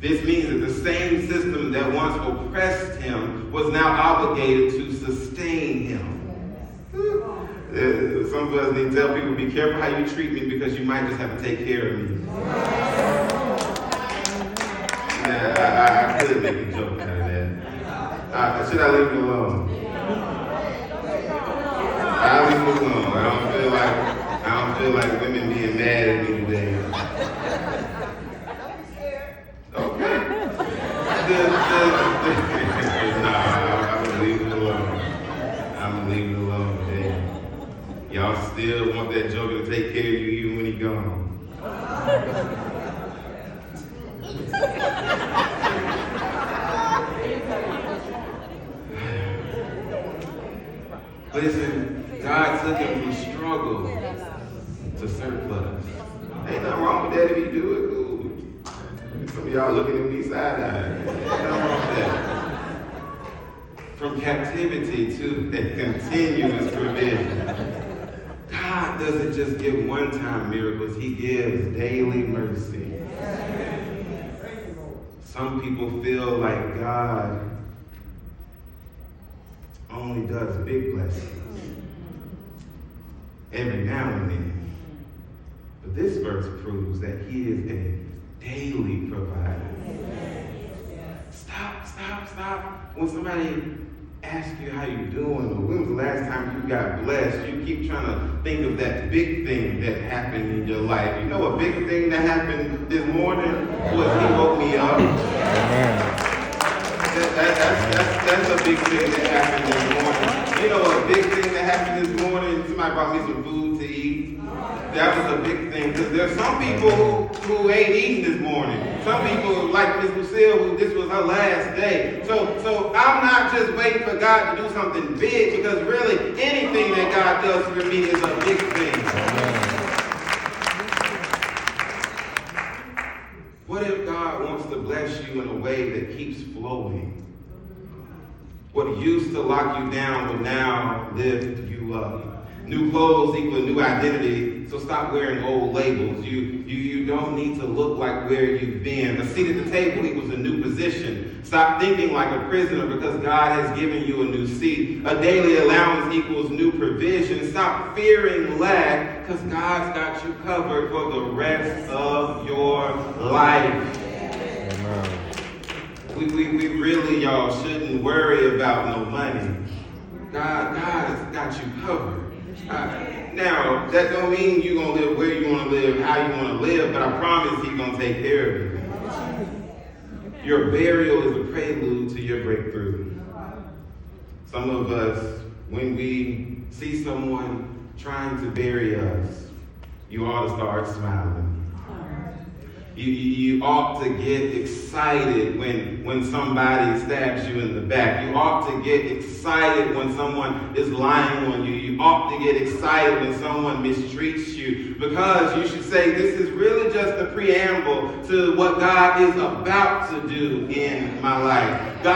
This means that the same system that once oppressed him was now obligated to sustain him. Some of us need to tell people, be careful how you treat me because you might just have to take care of me. I could make a joke out of that. Should I leave it alone? I'll leave it alone. I don't feel like women being mad at me today. Okay. I'm gonna leave it alone. I'm gonna leave it alone today. Y'all still want that joker to take care of you even when he's gone. Listen, God took him from struggle to surplus. Ain't nothing wrong with that if you do it, cool. Some of y'all looking at me side-eye. Ain't nothing wrong with that. From captivity to continuous provision. God doesn't just give one-time miracles, he gives daily mercy. Some people feel like God only does big blessings every now and then. But this verse proves that he is a daily provider. Stop. When somebody asks you how you're doing, or when was the last time you got blessed, you keep trying to think of that big thing that happened in your life. You know a big thing that happened this morning was he woke me up. That's a big thing that happened this morning. You know a big thing that happened this morning? Somebody brought me some food to eat. That was a big thing, because there's some people who ain't eating this morning. Some people, like Miss Lucille, who this was her last day. So I'm not just waiting for God to do something big, because really anything that God does for me is a big thing. What if God wants to bless you in a way that keeps flowing? What used to lock you down will now lift you up. New clothes equal new identity, so stop wearing old labels. You don't need to look like where you've been. A seat at the table equals a new position. Stop thinking like a prisoner because God has given you a new seat. A daily allowance equals new provision. Stop fearing lack because God's got you covered for the rest of your life. Amen. We really, y'all, shouldn't worry about no money. God has got you covered. Now, that don't mean you're going to live where you want to live, how you want to live, but I promise he's going to take care of you. Your burial is a prelude to your breakthrough. Some of us, when we see someone trying to bury us, you ought to start smiling. You ought to get excited when somebody stabs you in the back. You ought to get excited when someone is lying on you. You ought to get excited when someone mistreats you, because you should say, this is really just a preamble to what God is about to do in my life. God